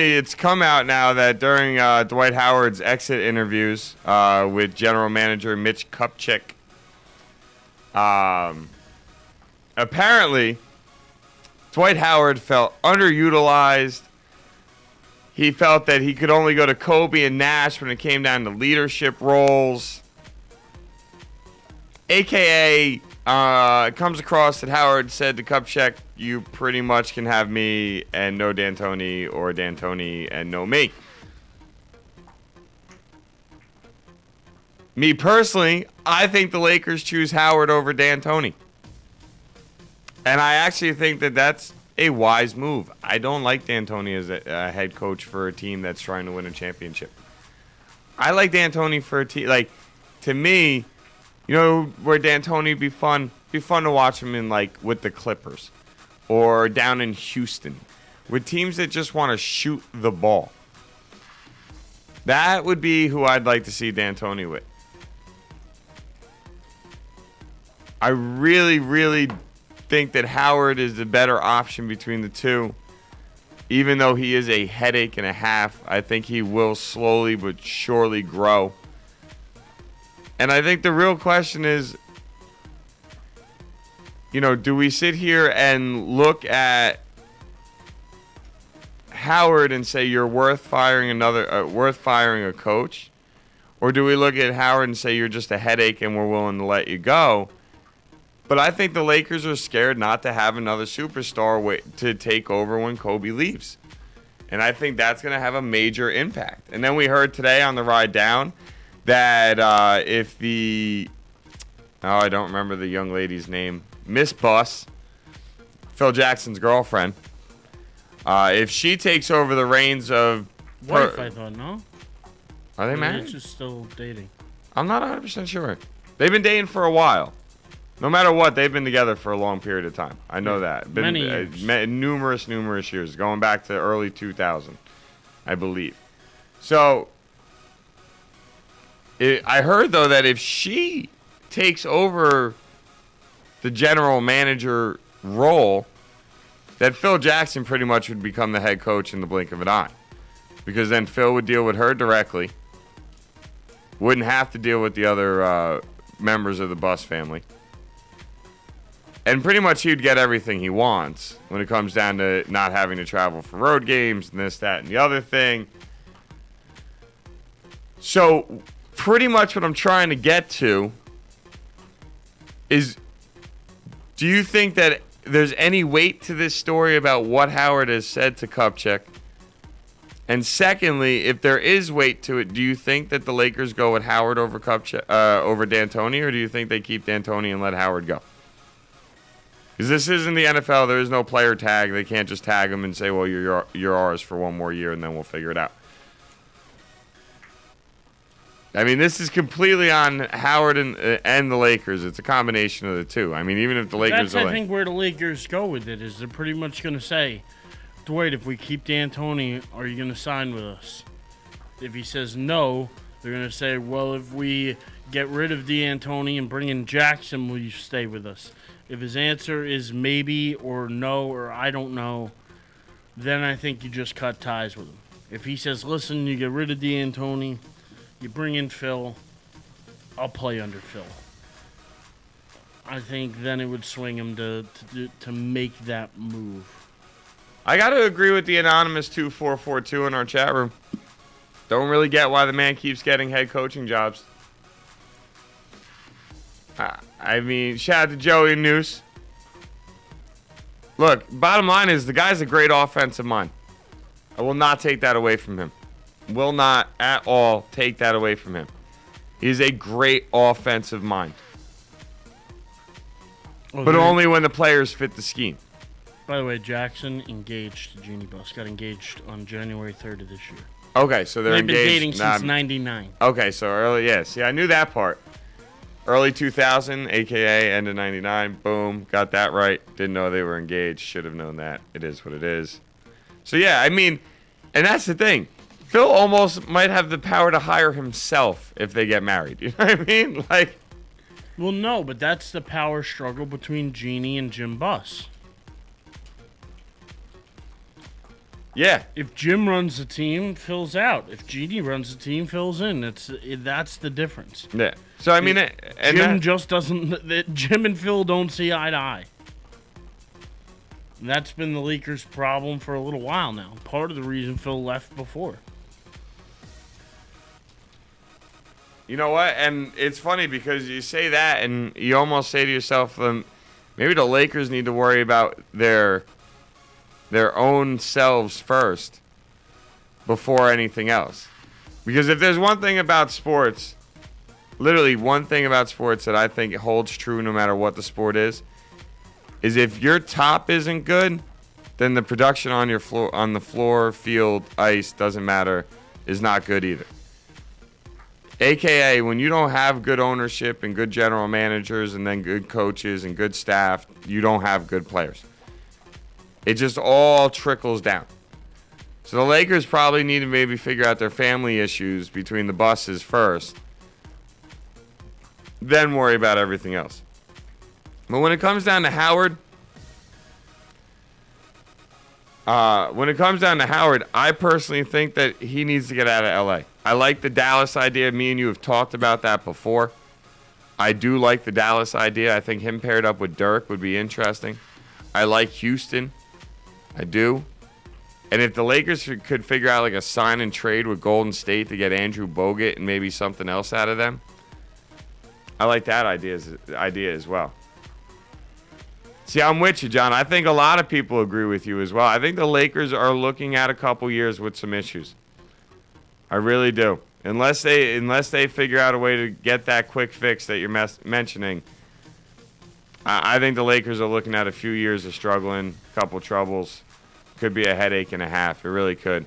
It's come out now that during Dwight Howard's exit interviews with general manager Mitch Kupchak, apparently Dwight Howard felt underutilized. He felt that he could only go to Kobe and Nash when it came down to leadership roles. AKA, it comes across that Howard said to Kupchak, you pretty much can have me and no D'Antoni, or D'Antoni and no me. Me personally, I think the Lakers choose Howard over D'Antoni. And I actually think that that's a wise move. I don't like D'Antoni as a head coach for a team that's trying to win a championship. I like D'Antoni for a team, like, to me, you know where D'Antoni be fun? Be fun to watch him in, like, with the Clippers or down in Houston with teams that just want to shoot the ball. That would be who I'd like to see D'Antoni with. I really, really think that Howard is the better option between the two. Even though he is a headache and a half, I think he will slowly but surely grow. And I think the real question is, you know, do we sit here and look at Howard and say you're worth firing a coach? Or do we look at Howard and say you're just a headache and we're willing to let you go? But I think the Lakers are scared not to have another superstar to take over when Kobe leaves. And I think that's going to have a major impact. And then we heard today on the ride down that if I don't remember the young lady's name, Miss Buss, Phil Jackson's girlfriend, if she takes over the reins of... Wife, I thought, no? Are they married? They're just still dating. I'm not 100% sure. They've been dating for a while. No matter what, they've been together for a long period of time. I know that. Many years. Numerous years, going back to early 2000, I believe. So, I heard, though, that if she takes over the general manager role, that Phil Jackson pretty much would become the head coach in the blink of an eye. Because then Phil would deal with her directly. Wouldn't have to deal with the other members of the Buss family. And pretty much he'd get everything he wants when it comes down to not having to travel for road games and this, that, and the other thing. So pretty much what I'm trying to get to is, do you think that there's any weight to this story about what Howard has said to Kupchak? And secondly, if there is weight to it, do you think that the Lakers go with Howard over over D'Antoni, or do you think they keep D'Antoni and let Howard go? Because this isn't the NFL. There is no player tag. They can't just tag him and say, well, you're ours for one more year, and then we'll figure it out. I mean, this is completely on Howard and the Lakers. It's a combination of the two. I mean, even if the Lakers... That's, I think, where the Lakers go with it, is they're pretty much going to say, Dwight, if we keep D'Antoni, are you going to sign with us? If he says no, they're going to say, well, if we get rid of D'Antoni and bring in Jackson, will you stay with us? If his answer is maybe or no or I don't know, then I think you just cut ties with him. If he says, listen, you get rid of D'Antoni, you bring in Phil, I'll play under Phil. I think then it would swing him to make that move. I got to agree with the anonymous 2442 in our chat room. Don't really get why the man keeps getting head coaching jobs. I mean, shout out to Joey and Noose. Look, bottom line is the guy's a great offensive mind. I will not take that away from him. Will not at all take that away from him. He's a great offensive mind. Okay. But only when the players fit the scheme. By the way, Jackson engaged to Jeannie Buss. Got engaged on January 3rd of this year. Okay, so they've been dating since 99. Okay, so early, yeah. See, I knew that part. Early 2000, a.k.a. end of 99. Boom. Got that right. Didn't know they were engaged. Should have known that. It is what it is. So, yeah, I mean, and that's the thing. Phil almost might have the power to hire himself if they get married. You know what I mean? Like, well, no, but that's the power struggle between Jeannie and Jim Buss. Yeah. If Jim runs the team, Phil's out. If Genie runs the team, Phil's in. That's the difference. Yeah. So I mean, Jim just doesn't. Jim and Phil don't see eye to eye. And that's been the Lakers' problem for a little while now. Part of the reason Phil left before. You know what? And it's funny because you say that, and you almost say to yourself, maybe the Lakers need to worry about their own selves first before anything else. Because if there's one thing about sports, literally one thing about sports that I think holds true no matter what the sport is if your top isn't good, then the production on your floor, on the floor, field, ice, doesn't matter, is not good either. AKA, when you don't have good ownership and good general managers and then good coaches and good staff, you don't have good players. It just all trickles down. So the Lakers probably need to maybe figure out their family issues between the buses first, then worry about everything else. But when it comes down to Howard, I personally think that he needs to get out of LA. I like the Dallas idea. Me and you have talked about that before. I do like the Dallas idea. I think him paired up with Dirk would be interesting. I like Houston. I do. And if the Lakers could figure out like a sign and trade with Golden State to get Andrew Bogut and maybe something else out of them, I like that idea as well. See, I'm with you, John. I think a lot of people agree with you as well. I think the Lakers are looking at a couple years with some issues. I really do. Unless they figure out a way to get that quick fix that you're mentioning, I think the Lakers are looking at a few years of struggling, a couple troubles. Could be a headache and a half. It really could.